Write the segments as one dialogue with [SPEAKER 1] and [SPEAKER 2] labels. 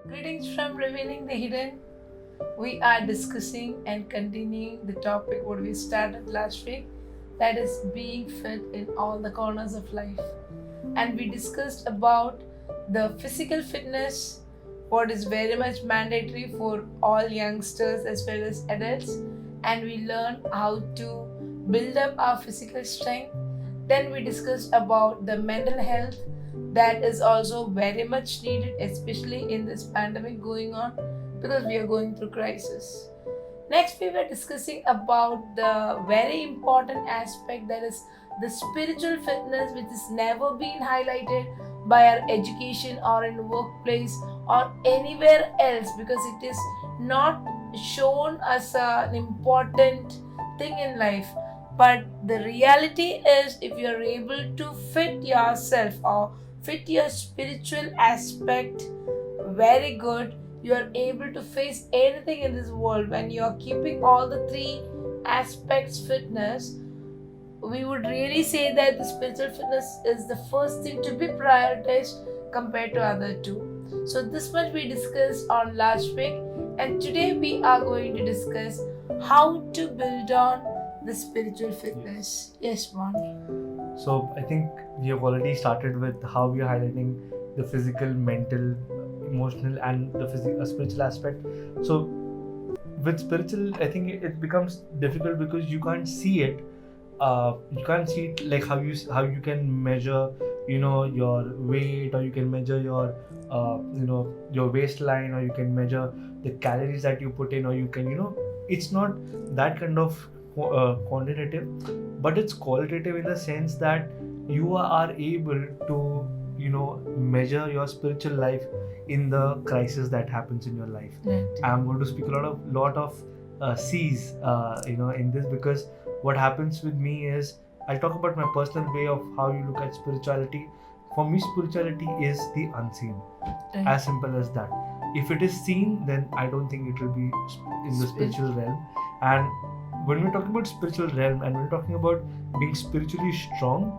[SPEAKER 1] Greetings from Revealing the Hidden. We are discussing and continuing the topic what we started last week, that is being fit in all the corners of life. And we discussed about the physical fitness, what is very much mandatory for all youngsters as well as adults, and we learned how to build up our physical strength. Then we discussed about the mental health that is also very much needed, especially in this pandemic going on because we are going through crisis. Next, we were discussing about the very important aspect, that is the spiritual fitness, which is never been highlighted by our education or in workplace or anywhere else because it is not shown as an important thing in life. But the reality is, if you are able to fit yourself or fit your spiritual aspect very good, you are able to face anything in this world. When you are keeping all the three aspects fitness, we would really say that the spiritual fitness is the first thing to be prioritized compared to other two. So this much we discussed on last week, and today we are going to discuss how to build on the spiritual fitness. Yes, Moni.
[SPEAKER 2] So I think we have already started with how we are highlighting the physical, mental, emotional, and the spiritual aspect. So with spiritual, I think it becomes difficult because you can't see it. You can't see it like how you can measure, your weight, or you can measure your waistline, or you can measure the calories that you put in, or you can, it's not that kind of quantitative, but it's qualitative in the sense that you are able to measure your spiritual life in the crisis that happens in your life.
[SPEAKER 1] Right.
[SPEAKER 2] I'm going to speak a lot of C's in this, because what happens with me is I'll talk about my personal way of how you look at spirituality. For me, spirituality is the unseen.
[SPEAKER 1] Right.
[SPEAKER 2] As simple as that. If it is seen, then I don't think it will be in the spiritual realm. And when we're talking about spiritual realm and we're talking about being spiritually strong,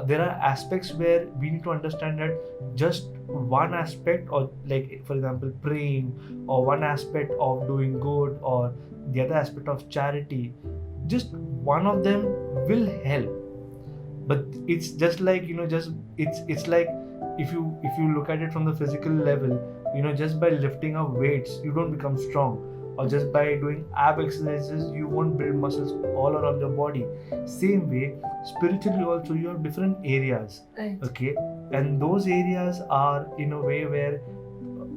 [SPEAKER 2] there are aspects where we need to understand that just one aspect, or like for example praying, or one aspect of doing good, or the other aspect of charity, just one of them will help. But it's just like it's like if you look at it from the physical level, just by lifting up weights you don't become strong, or just by doing ab exercises you won't build muscles all around your body. Same way, spiritually also you have different areas.
[SPEAKER 1] Right.
[SPEAKER 2] Okay, and those areas are in a way where,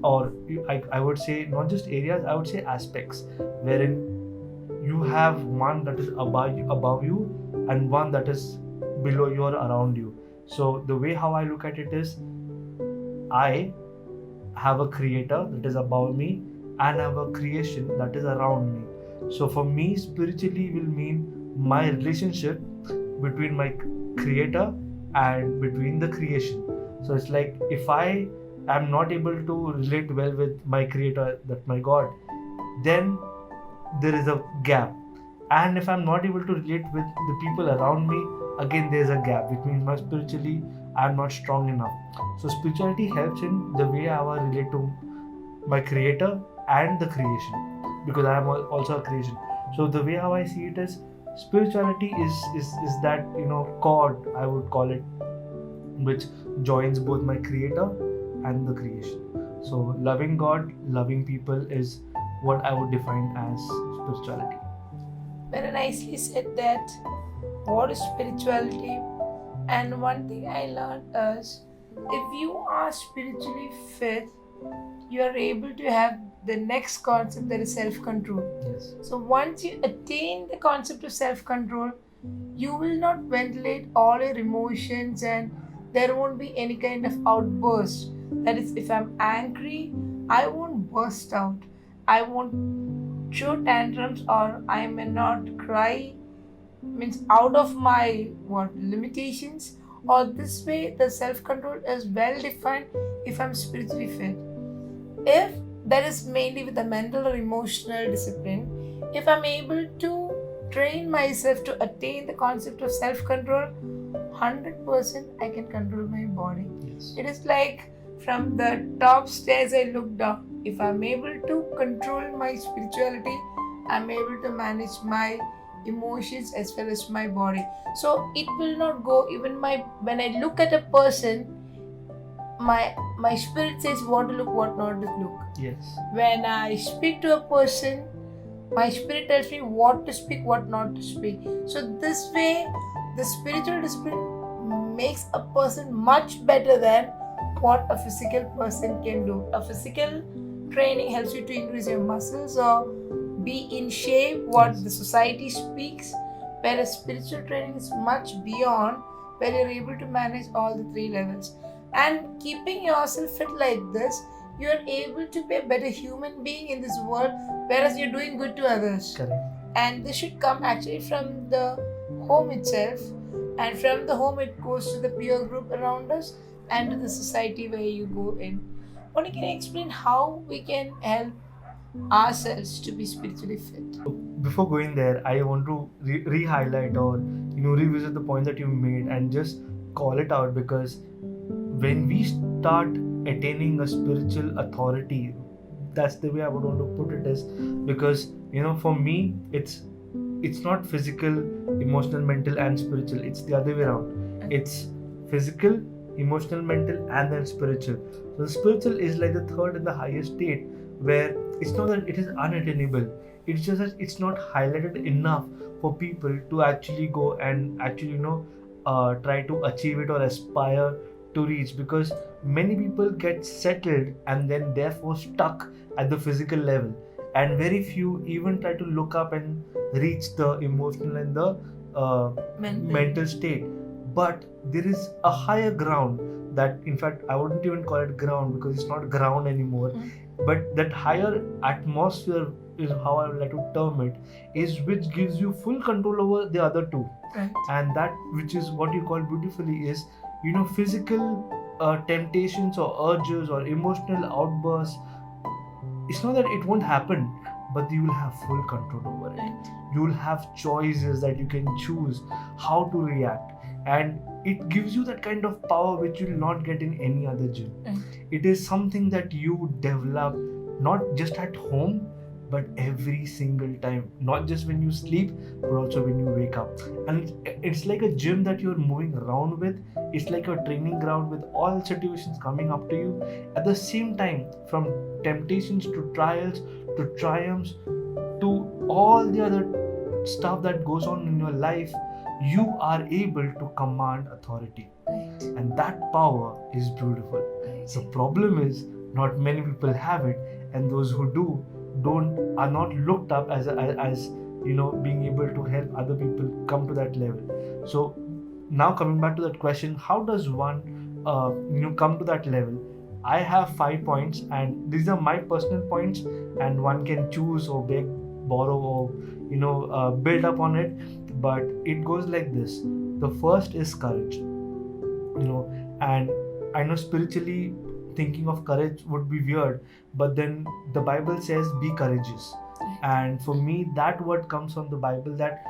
[SPEAKER 2] or I would say not just areas, I would say aspects, wherein you have one that is above you and one that is below you or around you. So the way how I look at it is, I have a creator that is above me and have a creation that is around me. So for me, spiritually will mean my relationship between my creator and between the creation. So it's like if I am not able to relate well with my creator, that my God, then there is a gap. And if I'm not able to relate with the people around me, again there's a gap, which means my spiritually I'm not strong enough. So spirituality helps in the way I will relate to my creator and the creation, because I am also a creation. So the way how I see it is, spirituality is that cord, I would call it, which joins both my creator and the creation. So loving God, loving people is what I would define as spirituality.
[SPEAKER 1] Very nicely said that. What is spirituality? And one thing I learned is, if you are spiritually fit, you are able to have the next concept, that is self-control.
[SPEAKER 2] Yes.
[SPEAKER 1] So once you attain the concept of self-control, you will not ventilate all your emotions and there won't be any kind of outburst. That is, if I'm angry, I won't burst out. I won't show tantrums, or I may not cry, means out of my limitations. Or this way the self-control is well defined if I'm spiritually fit. If that is mainly with the mental or emotional discipline, if I'm able to train myself to attain the concept of self-control, 100% I can control my body.
[SPEAKER 2] Yes.
[SPEAKER 1] It is like From the top stairs, I look down. If I'm able to control my spirituality, I'm able to manage my emotions as well as my body. So it will not go. Even when I look at a person, my spirit says what to look, what not to look.
[SPEAKER 2] Yes.
[SPEAKER 1] When I speak to a person, my spirit tells me what to speak, what not to speak. So this way, the spiritual discipline makes a person much better than what a physical person can do. A physical training helps you to increase your muscles or be in shape, what the society speaks, whereas spiritual training is much beyond, where you're able to manage all the three levels. And keeping yourself fit like this, you're able to be a better human being in this world, whereas you're doing good to others.
[SPEAKER 2] Correct.
[SPEAKER 1] And this should come actually from the home itself, and from the home it goes to the peer group around us and to the society where you go in. Only can you explain how we can help ourselves to be spiritually fit?
[SPEAKER 2] Before going there, I want to re-highlight or revisit the point that you made and just call it out, because when we start attaining a spiritual authority, that's the way I would want to put it, is because for me it's not physical, emotional, mental and spiritual. It's the other way around. It's physical, emotional, mental and then spiritual. So the spiritual is like the third and the highest state, where it's not that it is unattainable, it's just that it's not highlighted enough for people to actually go and actually try to achieve it or aspire to reach, because many people get settled and then therefore stuck at the physical level, and very few even try to look up and reach the emotional and the mental state. But there is a higher ground that, in fact, I wouldn't even call it ground because it's not ground anymore, but that higher atmosphere is how I would like to term it, is which gives you full control over the other two.
[SPEAKER 1] Right.
[SPEAKER 2] And that which is what you call beautifully is physical temptations or urges or emotional outbursts. It's not that it won't happen, but you will have full control over it. You will have choices that you can choose how to react, and it gives you that kind of power which you will not get in any other gym. It is something that you develop not just at home, but every single time, not just when you sleep, but also when you wake up. And it's like a gym that you're moving around with. It's like a training ground with all situations coming up to you. At the same time, from temptations to trials to triumphs to all the other stuff that goes on in your life, you are able to command authority. And that power is beautiful. The problem is not many people have it, and those who do are not looked up as being able to help other people come to that level. So now coming back to that question, how does one come to that level? I have 5 points, and these are my personal points, and one can choose or beg, borrow, or build up on it. But it goes like this. The first is courage. And I know spiritually thinking of courage would be weird, but then the Bible says be courageous. And for me, that word comes from the Bible, that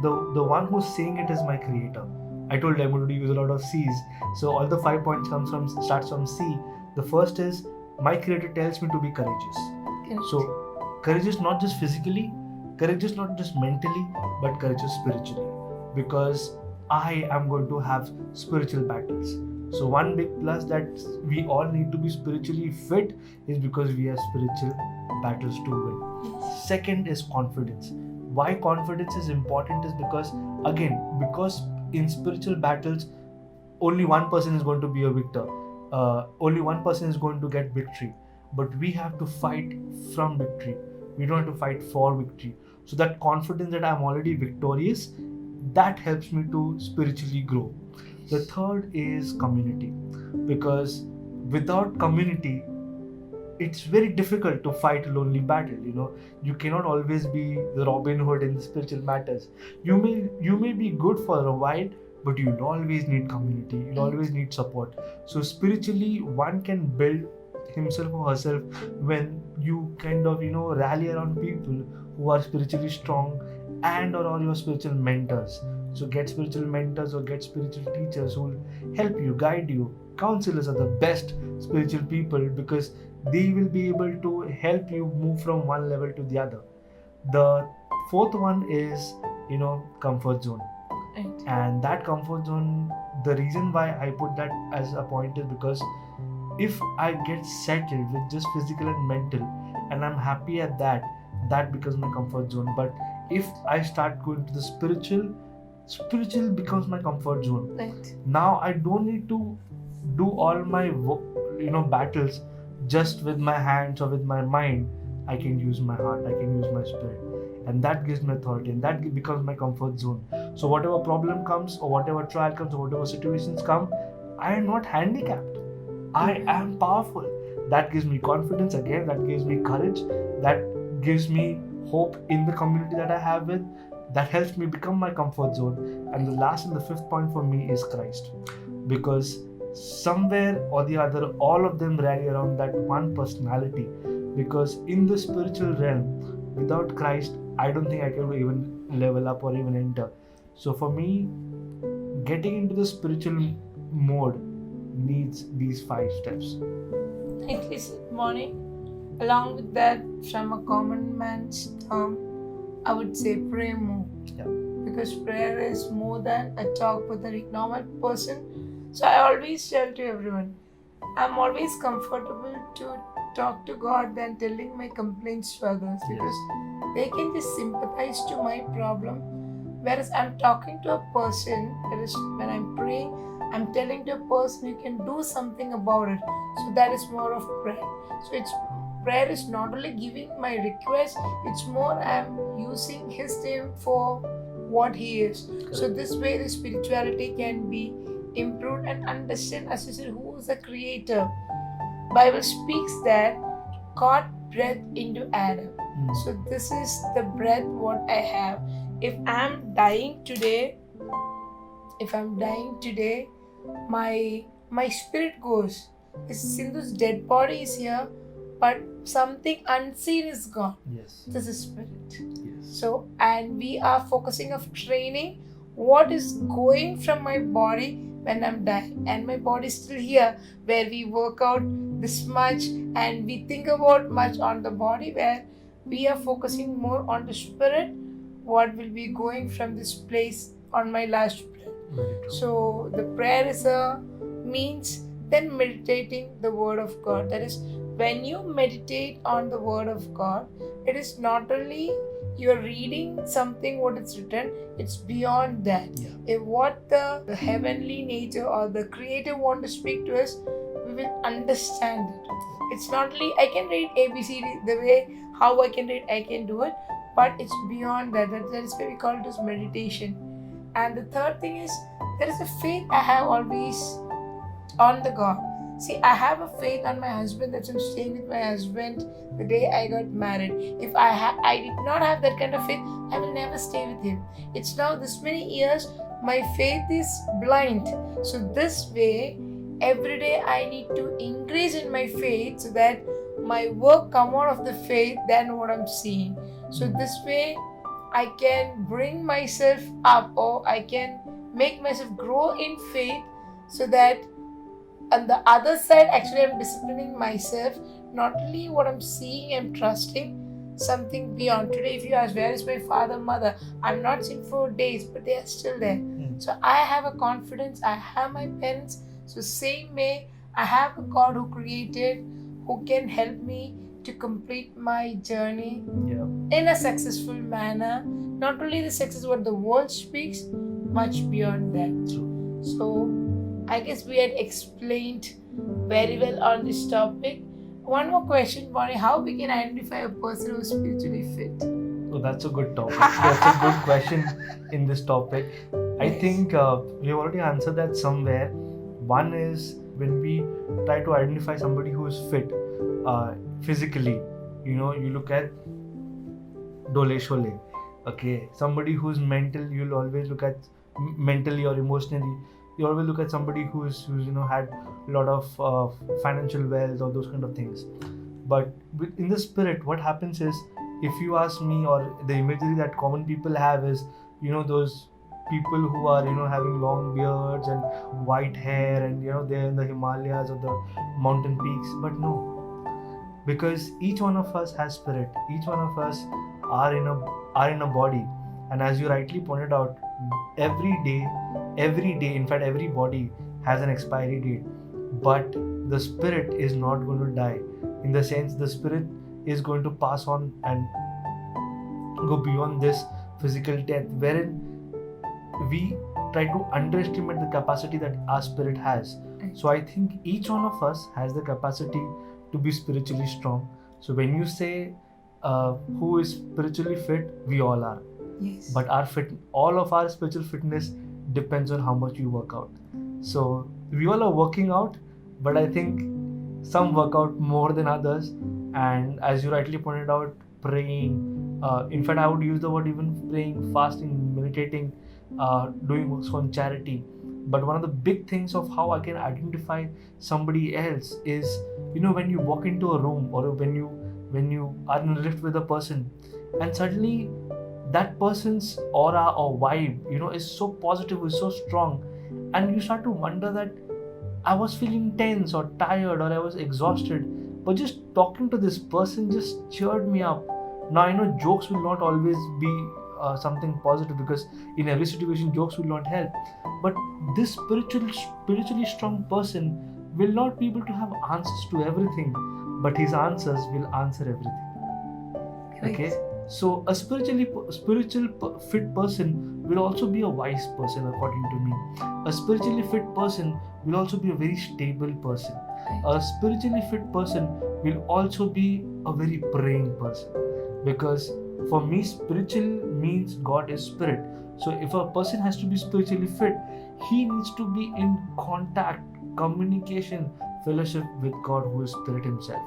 [SPEAKER 2] the one who's saying it is my creator. I told you I'm going to use a lot of C's, so all the 5 points starts from C. The first is my creator tells me to be courageous. So courageous not just physically, courageous not just mentally, but courageous spiritually, because I am going to have spiritual battles. So one big plus that we all need to be spiritually fit is because we have spiritual battles to win. Second is confidence. Why confidence is important is because in spiritual battles, only one person is going to be a victor. Only one person is going to get victory. But we have to fight from victory. We don't have to fight for victory. So that confidence that I'm already victorious, that helps me to spiritually grow. The third is community, because without community, it's very difficult to fight a lonely battle. You cannot always be the Robin Hood in the spiritual matters. You may be good for a while, but you'll always need community. You'll always need support. So spiritually, one can build himself or herself when you kind of rally around people who are spiritually strong and or your spiritual mentors. So get spiritual mentors or get spiritual teachers who will help you, guide you. Counselors are the best spiritual people because they will be able to help you move from one level to the other. The fourth one is, comfort zone.
[SPEAKER 1] Right.
[SPEAKER 2] And that comfort zone, the reason why I put that as a point is because if I get settled with just physical and mental and I'm happy at that, that becomes my comfort zone. But if I start going to the spiritual becomes my comfort zone.
[SPEAKER 1] Right.
[SPEAKER 2] Now I don't need to do all my battles just with my hands or with my mind. I can use my heart, I can use my spirit, and that gives me authority, and that becomes my comfort zone. So whatever problem comes or whatever trial comes or whatever situations come, I am not handicapped, I am powerful. That gives me confidence again, that gives me courage, that gives me hope in the community that I have with, that helps me become my comfort zone. And the last and the fifth point for me is Christ, because somewhere or the other all of them rally around that one personality. Because in the spiritual realm, without Christ, I don't think I can even level up or even enter. So for me, getting into the spiritual mode needs these 5 steps.
[SPEAKER 1] Rightly said, Bonnie. Along with that, from a common man's term, I would say pray more.
[SPEAKER 2] Yeah.
[SPEAKER 1] Because prayer is more than a talk with a normal person. So I always tell to everyone, I'm always comfortable to talk to God than telling my complaints to others, because they can just sympathize to my problem. Whereas I'm talking to a person, that is when I'm praying, I'm telling to a person you can do something about it. So that is more of prayer. So prayer is not only giving my request, it's more I'm using His name for what He is. So this way the spirituality can be improved and understand, as you said, who is the creator. Bible speaks that God breathed into Adam. So this is the breath what I have. If I'm dying today, my spirit goes. Sindhu's dead body is here, but something unseen is gone.
[SPEAKER 2] Yes.
[SPEAKER 1] This is spirit.
[SPEAKER 2] Yes.
[SPEAKER 1] So, and we are focusing of training what is going from my body when I'm dying, and my body is still here, where we work out this much and we think about much on the body, where we are focusing more on the spirit, what will be going from this place on my last breath. So the prayer is a means, then meditating the word of God. That is, when you meditate on the word of God, it is not only you're reading something what it's written, it's beyond that. If what the heavenly nature or the creator want to speak to us, we will understand it. It's not only I can read ABCD, the way how I can read, I can do it, but it's beyond that. That is why we call it as meditation. And the third thing is, there is a faith I have always on the God. See, I have a faith on my husband, that I'm staying with my husband the day I got married. If I did not have that kind of faith, I will never stay with him. It's now this many years, my faith is blind. So this way, every day I need to increase in my faith so that my work come out of the faith than what I'm seeing. So this way, I can bring myself up, or I can make myself grow in faith, so that on the other side, actually I'm disciplining myself, not only what I'm seeing, I'm trusting something beyond. Today, if you ask, where is my father, mother? I'm not seen for days, but they are still there. So I have a confidence, I have my parents. So same way, I have a God who created, who can help me to complete my journey in a successful manner. Not only the success what the world speaks, much beyond that. So I guess we had explained very well on this topic. One more question, Bonnie. How we can identify a person who is spiritually fit?
[SPEAKER 2] So that's a good topic. That's a good question in this topic. I think we have already answered that somewhere. One is when we try to identify somebody who is fit physically. You look at Dole Shole. Okay, somebody who's mental, you'll always look at mentally or emotionally. You always look at somebody who's had a lot of financial wealth or those kind of things. But in the spirit, what happens is, if you ask me, or the imagery that common people have is, those people who are having long beards and white hair, and they're in the Himalayas or the mountain peaks. But no, because each one of us has spirit. Each one of us are in a body, and as you rightly pointed out, every day, in fact, every body has an expiry date. But the spirit is not going to die. In the sense, the spirit is going to pass on and go beyond this physical death, wherein we try to underestimate the capacity that our spirit has. So I think each one of us has the capacity to be spiritually strong. So when you say who is spiritually fit, we all are.
[SPEAKER 1] Yes.
[SPEAKER 2] But all of our spiritual fitness depends on how much we work out. So we all are working out, but I think some work out more than others. And as you rightly pointed out, praying, in fact, I would use the word even praying, fasting, meditating, doing works on charity. But one of the big things of how I can identify somebody else is, when you walk into a room, or when you are in a lift with a person, and suddenly that person's aura or vibe, is so positive, is so strong, and you start to wonder that I was feeling tense or tired or I was exhausted, but just talking to this person just cheered me up. Now I know jokes will not always be something positive, because in every situation jokes will not help. But this spiritually strong person will not be able to have answers to everything, but his answers will answer everything. Okay, so a spiritual fit person will also be a wise person, according to me. A spiritually fit person will also be a very stable person. A spiritually fit person will also be a very praying person, because for me, spiritual means God is spirit. So if a person has to be spiritually fit, he needs to be in contact, communication, fellowship with God, who is spirit himself.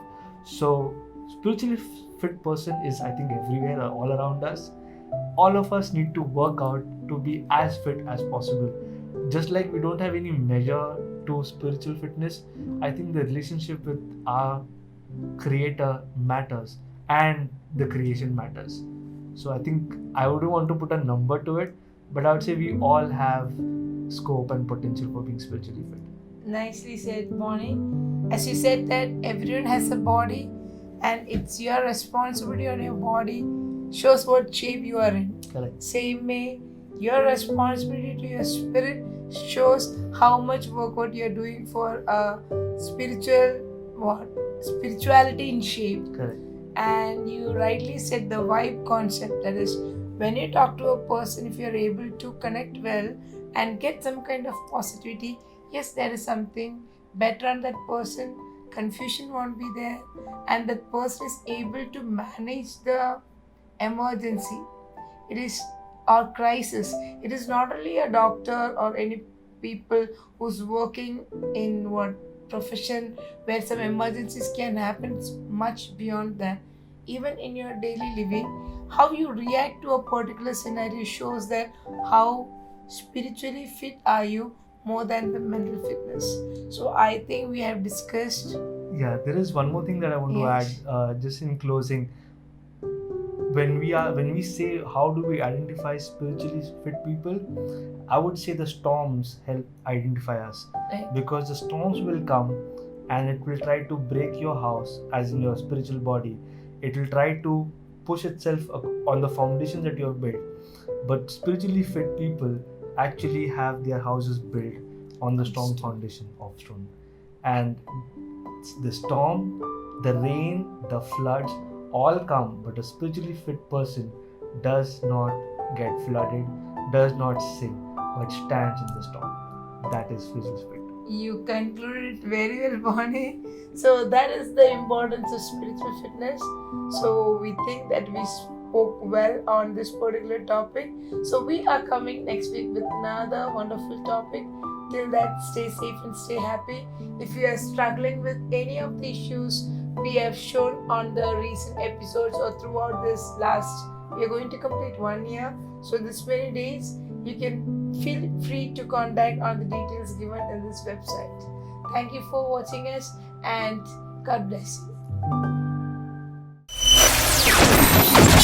[SPEAKER 2] So spiritually fit person is, I think, everywhere, all around us. All of us need to work out to be as fit as possible. Just like we don't have any measure to spiritual fitness, I think the relationship with our creator matters, and the creation matters. So I think I wouldn't want to put a number to it, but I would say we all have scope and potential for being spiritually fit.
[SPEAKER 1] Nicely said, Bonnie. As you said that everyone has a body, and it's your responsibility on your body shows what shape you are in.
[SPEAKER 2] Correct.
[SPEAKER 1] Same way, your responsibility to your spirit shows how much workout you're doing for a spirituality in shape.
[SPEAKER 2] Correct.
[SPEAKER 1] And you rightly said the vibe concept, that is, when you talk to a person, if you're able to connect well and get some kind of positivity, yes, there is something better on that person, confusion won't be there, and that person is able to manage the emergency, or crisis. It is not only a doctor or any people who's working in profession where some emergencies can happen. It's much beyond that. Even in your daily living, how you react to a particular scenario shows that how spiritually fit are you more than the mental fitness. So I think we have discussed.
[SPEAKER 2] Yeah, there is one more thing that I want to add, just in closing. When we say how do we identify spiritually fit people, I would say the storms help identify us.
[SPEAKER 1] Right.
[SPEAKER 2] Because the storms will come and it will try to break your house, as in your spiritual body. It will try to push itself on the foundation that you have built. But spiritually fit people actually have their houses built on the strong foundation of stone. And the storm, the rain, the floods all come, but a spiritually fit person does not get flooded, does not sink, but stands in the storm. That is spiritually fit.
[SPEAKER 1] You concluded it very well, Bonnie. So that is the importance of spiritual fitness. So we think that we spoke well on this particular topic. So we are coming next week with another wonderful topic. Till that, stay safe and stay happy. If you are struggling with any of the issues we have shown on the recent episodes or throughout this we are going to complete 1 year. So this many days, you can feel free to contact on the details given in this website. Thank you for watching us, and God bless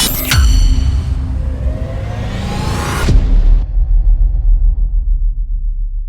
[SPEAKER 1] you.